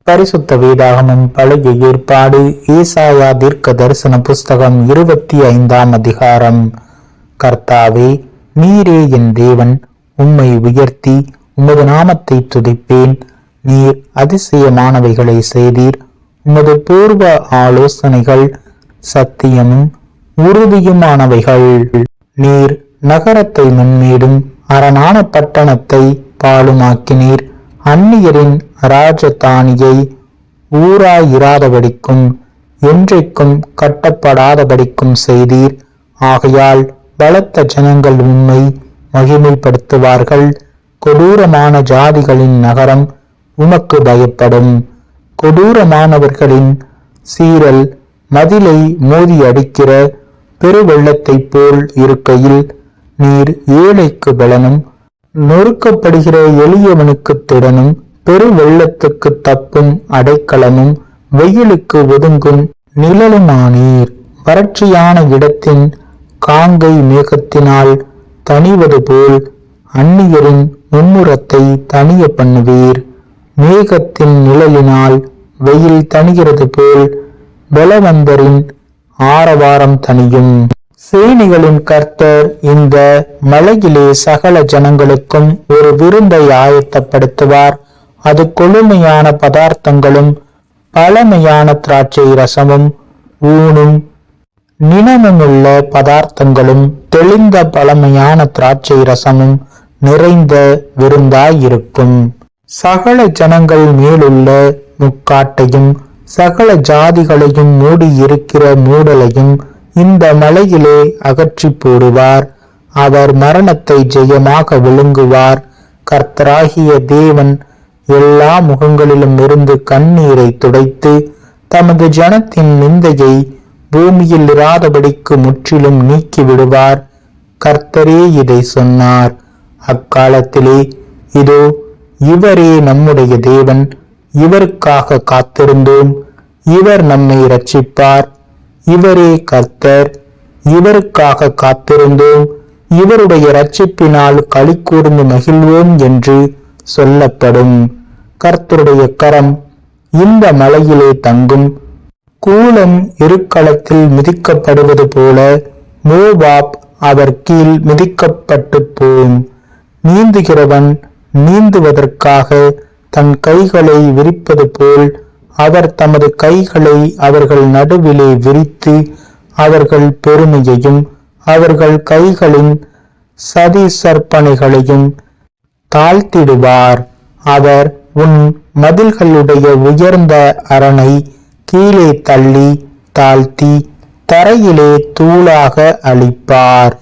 பரிசுத்த வேதாகமம் பழைய ஏற்பாடு ஏசாயா தீர்க்க தரிசன புஸ்தகம் 25ஆம் அதிகாரம். கர்த்தாவே, நீரே என் தேவன், உம்மை உயர்த்தி உமது நாமத்தை துதிப்பேன். நீர் அதிசயமானவைகளை செய்தீர். உமது பூர்வ ஆலோசனைகள் சத்தியமும் உறுதியுமானவைகள். நீர் நகரத்தை முன்மேடும் அரணான பட்டணத்தை பாழுமாக்கினீர். அந்நியரின் ராஜதானியை ஊராயிராதபடிக்கும் என்றைக்கும் கட்டப்படாதபடிக்கும் செய்தீர். ஆகையால் பலத்த ஜனங்கள் உம்மை மகிமைப்படுத்துவார்கள். கொடூரமான ஜாதிகளின் நகரம் உமக்கு பயப்படும். கொடூரமானவர்களின் சீரல் மதிலை மோதி அடிக்கிற பெருவெள்ளத்தை போல் இருக்கையில், நீர் ஏழைக்கு பலனும் நொறுக்கப்படுகிற எளியவனுக்கு திடனும் பெருவெள்ளத்துக்கு தப்பும் அடைக்கலமும் வெயிலுக்கு ஒதுங்கும் நிழலுமானீர். வறட்சியான இடத்தின் காங்கை மேகத்தினால் தணிவது போல் அந்நியரின் மும்முரத்தை தணிய பண்ணுவீர். மேகத்தின் நிழலினால் வெயில் தணிகிறது போல் பலவந்தரின் ஆரவாரம் தணியும். சேனைகளின் கர்த்தர் இந்த மலையிலே சகல ஜனங்களுக்கும் ஒரு விருந்தை ஆயத்தப்படுத்துவார். அது கொழுமையான பதார்த்தங்களும் பழமையான திராட்சை ரசமும் ஊனும் நினமுமுள்ள பதார்த்தங்களும் தெளிந்த பழமையான திராட்சை ரசமும் நிறைந்த விருந்தாயிருக்கும். சகல ஜனங்கள் மேலுள்ள முக்காட்டையும் சகல ஜாதிகளையும் மூடி இருக்கிற மூடலையும் இந்த மலையிலே அகற்றி போடுவார். அவர் மரணத்தை ஜெயமாக விழுங்குவார். கர்த்தராகிய தேவன் எல்லா முகங்களிலும் இருந்து கண்ணீரை துடைத்து தமது ஜனத்தின் நிந்தையை பூமியில் இராதபடிக்கு முற்றிலும் நீக்கி விடுவார். கர்த்தரே இதை சொன்னார். அக்காலத்திலே, இதோ, இவரே நம்முடைய தேவன், இவருக்காக காத்திருந்தோம், இவர் நம்மை இரட்சிப்பார், இவரே கர்த்தர், இவருக்காக காத்திருந்தோம், இவருடைய இரட்சிப்பினால் களி கூர்ந்து மகிழ்வோம் என்று சொல்லப்படும். கர்த்தருடைய கரம் இந்த மலையிலே தங்கும். கூலம் எருக்களத்தில் மிதிக்கப்படுவது போல மோவாப் அவர் கீழ் மிதிக்கப்பட்டு போம். நீந்துகிறவன் நீந்துவதற்காக தன் கைகளை விரிப்பது போல் அவர் தமது கைகளை அவர்கள் நடுவிலே விரித்து அவர்கள் பெருமையையும் அவர்கள் கைகளின் சதி சற்பனைகளையும் தாழ்த்திடுவார். அவர் உன் மதில்களுடைய உயர்ந்த அரணை கீழே தள்ளி தாழ்த்தி தரையிலே தூளாக அழிப்பார்.